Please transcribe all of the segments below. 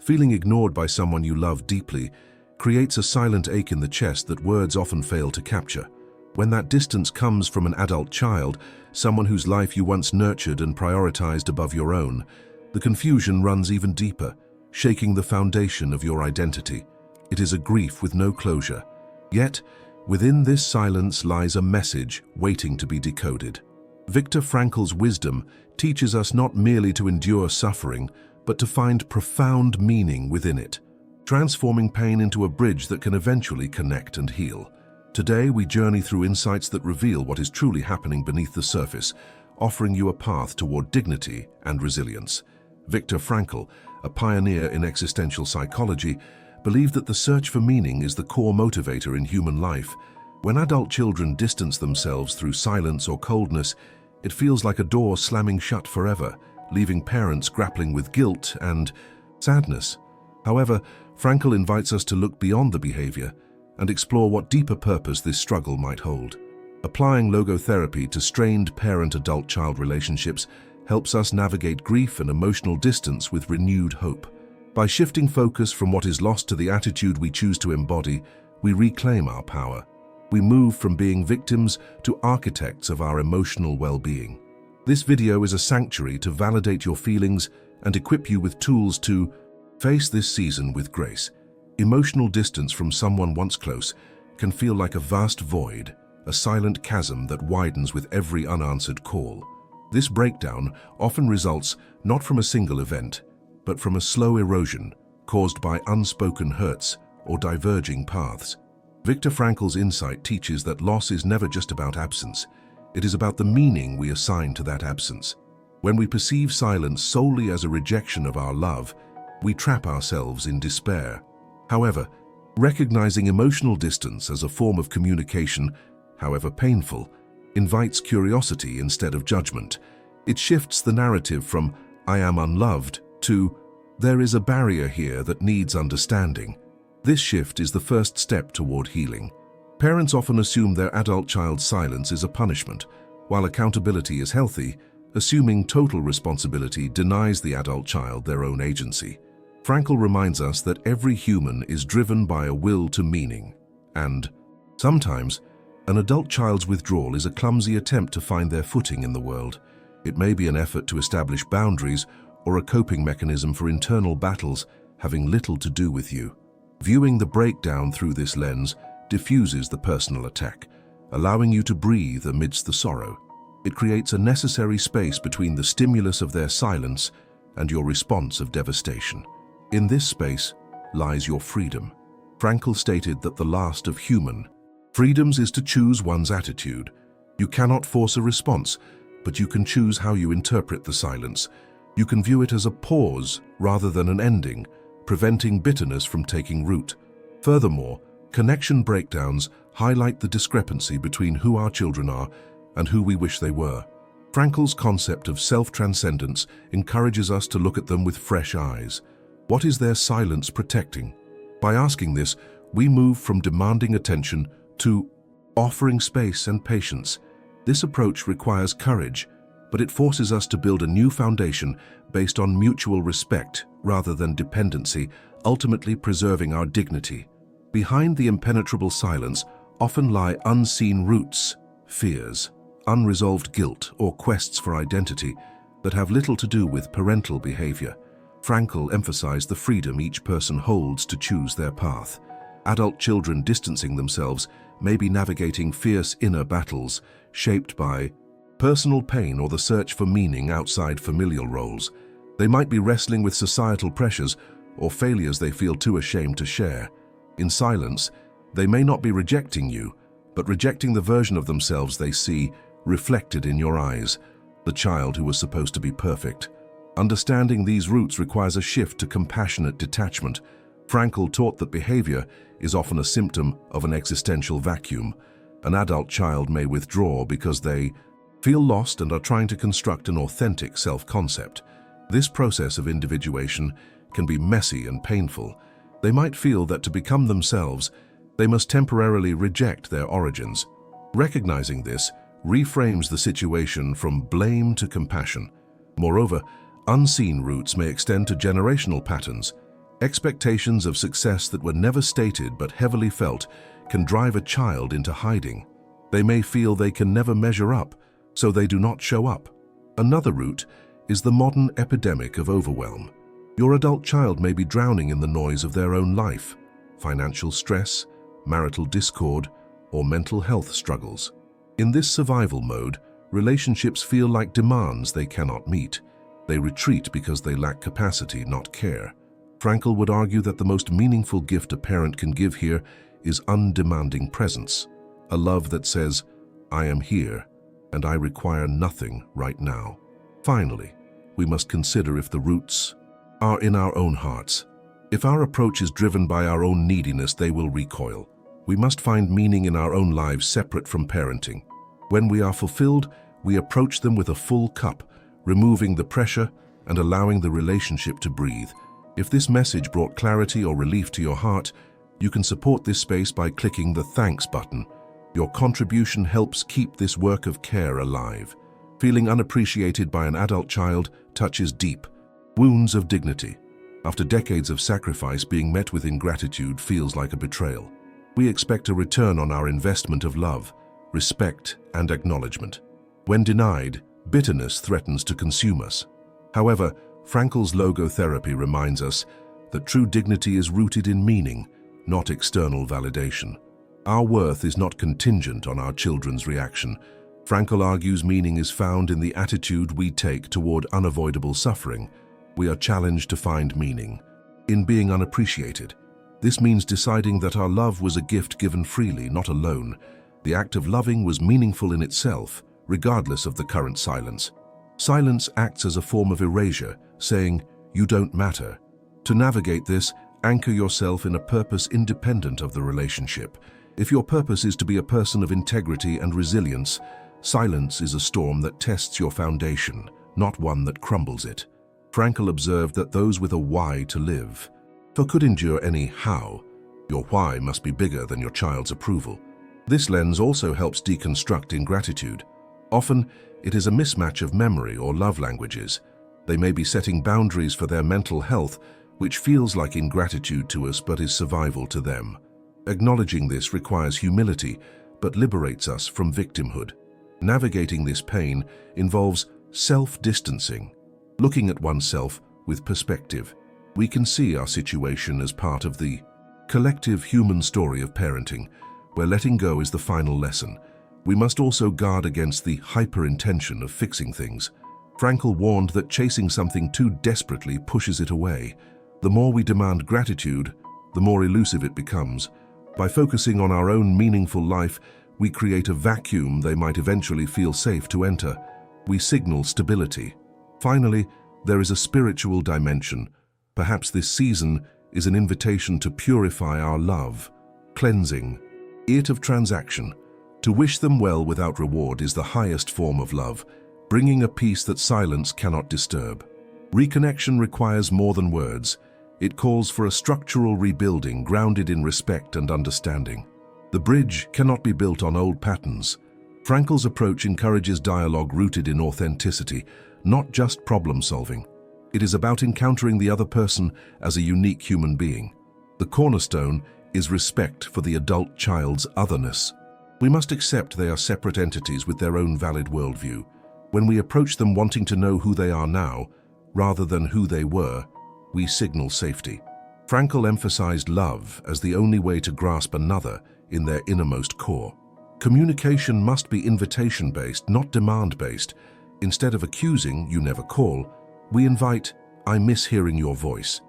Feeling ignored by someone you love deeply creates a silent ache in the chest that words often fail to capture. When that distance comes from an adult child, someone whose life you once nurtured and prioritized above your own, the confusion runs even deeper, shaking the foundation of your identity. It is a grief with no closure. Yet, within this silence lies a message waiting to be decoded. Viktor Frankl's wisdom teaches us not merely to endure suffering, but to find profound meaning within it, transforming pain into a bridge that can eventually connect and heal. Today, we journey through insights that reveal what is truly happening beneath the surface, offering you a path toward dignity and resilience. Viktor Frankl, a pioneer in existential psychology, believed that the search for meaning is the core motivator in human life. When adult children distance themselves through silence or coldness, it feels like a door slamming shut forever, leaving parents grappling with guilt and sadness. However, Frankl invites us to look beyond the behavior and explore what deeper purpose this struggle might hold. Applying logotherapy to strained parent-adult-child relationships helps us navigate grief and emotional distance with renewed hope. By shifting focus from what is lost to the attitude we choose to embody, we reclaim our power. We move from being victims to architects of our emotional well-being. This video is a sanctuary to validate your feelings and equip you with tools to face this season with grace. Emotional distance from someone once close can feel like a vast void, a silent chasm that widens with every unanswered call. This breakdown often results not from a single event, but from a slow erosion caused by unspoken hurts or diverging paths. Viktor Frankl's insight teaches that loss is never just about absence. It is about the meaning we assign to that absence. When we perceive silence solely as a rejection of our love, we trap ourselves in despair. However, recognizing emotional distance as a form of communication, however painful, invites curiosity instead of judgment. It shifts the narrative from "I am unloved" to "there is a barrier here that needs understanding." This shift is the first step toward healing. Parents often assume their adult child's silence is a punishment, while accountability is healthy. Assuming total responsibility denies the adult child their own agency. Frankl reminds us that every human is driven by a will to meaning, and sometimes an adult child's withdrawal is a clumsy attempt to find their footing in the world. It may be an effort to establish boundaries or a coping mechanism for internal battles having little to do with you. Viewing the breakdown through this lens diffuses the personal attack, allowing you to breathe amidst the sorrow. It creates a necessary space between the stimulus of their silence and your response of devastation. In this space lies your freedom. Frankl stated that the last of human freedoms is to choose one's attitude. You cannot force a response, but you can choose how you interpret the silence. You can view it as a pause rather than an ending, preventing bitterness from taking root. Furthermore, connection breakdowns highlight the discrepancy between who our children are and who we wish they were. Frankl's concept of self-transcendence encourages us to look at them with fresh eyes. What is their silence protecting? By asking this, we move from demanding attention to offering space and patience. This approach requires courage, but it forces us to build a new foundation based on mutual respect rather than dependency, ultimately preserving our dignity. Behind the impenetrable silence often lie unseen roots, fears, unresolved guilt, or quests for identity that have little to do with parental behavior. Frankl emphasized the freedom each person holds to choose their path. Adult children distancing themselves may be navigating fierce inner battles shaped by personal pain or the search for meaning outside familial roles. They might be wrestling with societal pressures or failures they feel too ashamed to share. In silence, they may not be rejecting you, but rejecting the version of themselves they see reflected in your eyes, the child who was supposed to be perfect. Understanding these roots requires a shift to compassionate detachment. Frankl taught that behavior is often a symptom of an existential vacuum. An adult child may withdraw because they feel lost and are trying to construct an authentic self-concept. This process of individuation can be messy and painful. They might feel that to become themselves, they must temporarily reject their origins. Recognizing this reframes the situation from blame to compassion. Moreover, unseen roots may extend to generational patterns. Expectations of success that were never stated but heavily felt can drive a child into hiding. They may feel they can never measure up, so they do not show up. Another route is the modern epidemic of overwhelm. Your adult child may be drowning in the noise of their own life, financial stress, marital discord, or mental health struggles. In this survival mode, relationships feel like demands they cannot meet. They retreat because they lack capacity, not care. Frankl would argue that the most meaningful gift a parent can give here is undemanding presence, a love that says, "I am here, and I require nothing right now." Finally, we must consider if the roots are in our own hearts. If our approach is driven by our own neediness, they will recoil. We must find meaning in our own lives separate from parenting. When we are fulfilled, we approach them with a full cup, removing the pressure and allowing the relationship to breathe. If this message brought clarity or relief to your heart, you can support this space by clicking the thanks button. Your contribution helps keep this work of care alive. Feeling unappreciated by an adult child touches deep wounds of dignity. After decades of sacrifice, being met with ingratitude feels like a betrayal. We expect a return on our investment of love, respect, and acknowledgement. When denied, bitterness threatens to consume us. However, Frankl's logotherapy reminds us that true dignity is rooted in meaning, not external validation. Our worth is not contingent on our children's reaction. Frankl argues meaning is found in the attitude we take toward unavoidable suffering. We are challenged to find meaning in being unappreciated. This means deciding that our love was a gift given freely, not a loan. The act of loving was meaningful in itself, regardless of the current silence. Silence acts as a form of erasure, saying, "You don't matter." To navigate this, anchor yourself in a purpose independent of the relationship. If your purpose is to be a person of integrity and resilience, silence is a storm that tests your foundation, not one that crumbles it. Frankl observed that those with a why to live could endure any how. Your why must be bigger than your child's approval. This lens also helps deconstruct ingratitude. Often, it is a mismatch of memory or love languages. They may be setting boundaries for their mental health, which feels like ingratitude to us but is survival to them. Acknowledging this requires humility, but liberates us from victimhood. Navigating this pain involves self-distancing, looking at oneself with perspective. We can see our situation as part of the collective human story of parenting, where letting go is the final lesson. We must also guard against the hyper-intention of fixing things. Frankl warned that chasing something too desperately pushes it away. The more we demand gratitude, the more elusive it becomes. By focusing on our own meaningful life, we create a vacuum they might eventually feel safe to enter. We signal stability. Finally, there is a spiritual dimension. Perhaps this season is an invitation to purify our love, cleansing it of transaction. To wish them well without reward is the highest form of love, bringing a peace that silence cannot disturb. Reconnection requires more than words. It calls for a structural rebuilding grounded in respect and understanding. The bridge cannot be built on old patterns. Frankl's approach encourages dialogue rooted in authenticity, not just problem-solving. It is about encountering the other person as a unique human being. The cornerstone is respect for the adult child's otherness. We must accept they are separate entities with their own valid worldview. When we approach them wanting to know who they are now, rather than who they were, we signal safety. Frankl emphasized love as the only way to grasp another in their innermost core. Communication must be invitation-based, not demand-based. Instead of accusing, "You never call," we invite, "I miss hearing your voice."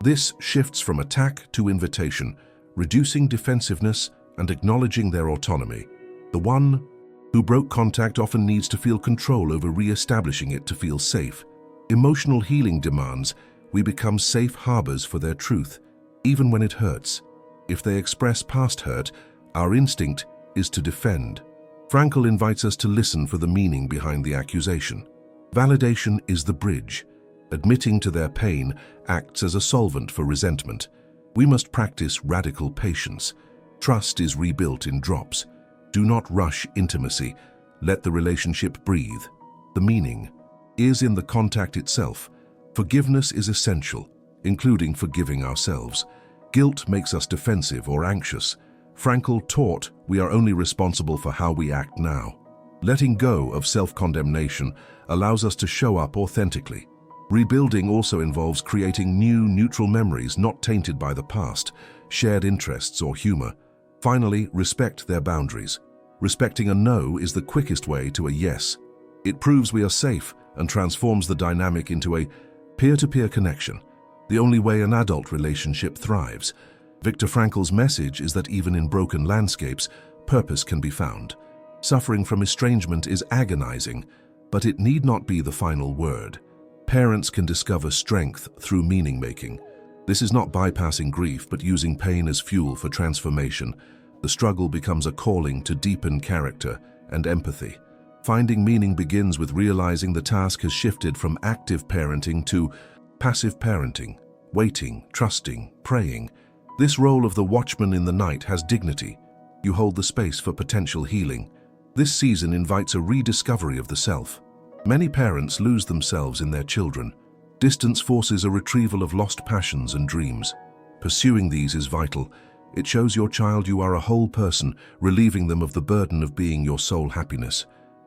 This shifts from attack to invitation, reducing defensiveness and acknowledging their autonomy. The one who broke contact often needs to feel control over re-establishing it to feel safe. Emotional healing demands we become safe harbors for their truth, even when it hurts. If they express past hurt, our instinct is to defend. Frankl invites us to listen for the meaning behind the accusation. Validation is the bridge. Admitting to their pain acts as a solvent for resentment. We must practice radical patience. Trust is rebuilt in drops. Do not rush intimacy. Let the relationship breathe. The meaning is in the contact itself. Forgiveness is essential. including forgiving ourselves. Guilt makes us defensive or anxious. Frankl taught we are only responsible for how we act now. Letting go of self-condemnation allows us to show up authentically. Rebuilding also involves creating new, neutral memories not tainted by the past, shared interests or humor. Finally, respect their boundaries. Respecting a no is the quickest way to a yes. It proves we are safe and transforms the dynamic into a peer-to-peer connection, the only way an adult relationship thrives. Viktor Frankl's message is that even in broken landscapes, purpose can be found. Suffering from estrangement is agonizing, but it need not be the final word. Parents can discover strength through meaning-making. This is not bypassing grief, but using pain as fuel for transformation. The struggle becomes a calling to deepen character and empathy. Finding meaning begins with realizing the task has shifted from active parenting to passive parenting, waiting, trusting, praying. This role of the watchman in the night has dignity. You hold the space for potential healing. This season invites a rediscovery of the self. Many parents lose themselves in their children. Distance forces a retrieval of lost passions and dreams. Pursuing these is vital. It shows your child you are a whole person, relieving them of the burden of being your sole happiness.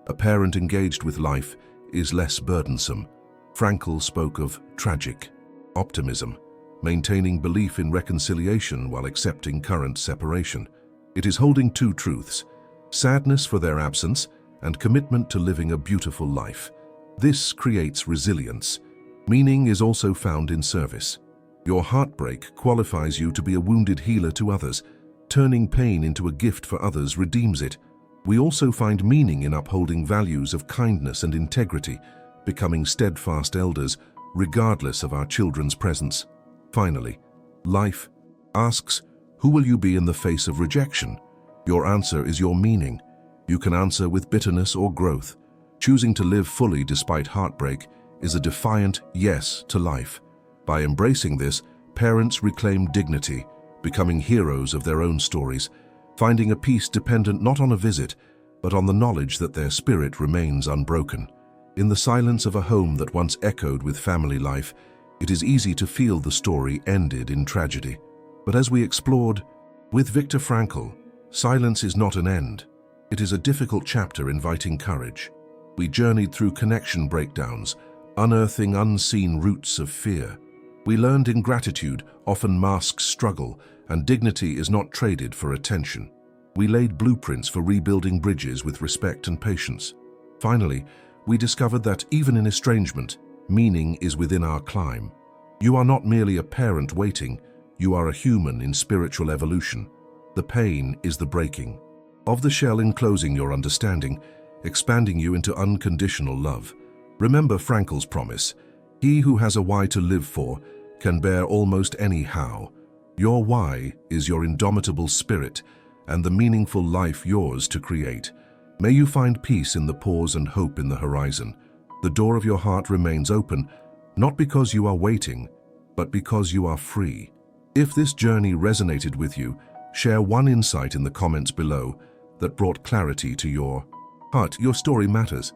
A parent engaged with life is less burdensome. Frankl spoke of tragic optimism, maintaining belief in reconciliation while accepting current separation. It is holding two truths: sadness for their absence and commitment to living a beautiful life. This creates resilience. Meaning is also found in service. Your heartbreak qualifies you to be a wounded healer to others. Turning pain into a gift for others redeems it. We also find meaning in upholding values of kindness and integrity, becoming steadfast elders regardless of our children's presence. Finally, life asks, who will you be in the face of rejection? Your answer is your meaning. You can answer with bitterness or growth. Choosing to live fully despite heartbreak is a defiant yes to life. By embracing this, parents reclaim dignity, becoming heroes of their own stories, finding a peace dependent not on a visit, but on the knowledge that their spirit remains unbroken. In the silence of a home that once echoed with family life, it is easy to feel the story ended in tragedy. But as we explored with Viktor Frankl, silence is not an end. It is a difficult chapter inviting courage. We journeyed through connection breakdowns, unearthing unseen roots of fear. We learned ingratitude often masks struggle, and dignity is not traded for attention. We laid blueprints for rebuilding bridges with respect and patience. Finally, we discovered that even in estrangement, meaning is within our climb. You are not merely a parent waiting, you are a human in spiritual evolution. The pain is the breaking of the shell enclosing your understanding, expanding you into unconditional love. Remember Frankl's promise: he who has a why to live for can bear almost any how. Your why is your indomitable spirit and the meaningful life yours to create. May you find peace in the pause and hope in the horizon. The door of your heart remains open, not because you are waiting, but because you are free. If this journey resonated with you, share one insight in the comments below that brought clarity to your heart. Your story matters.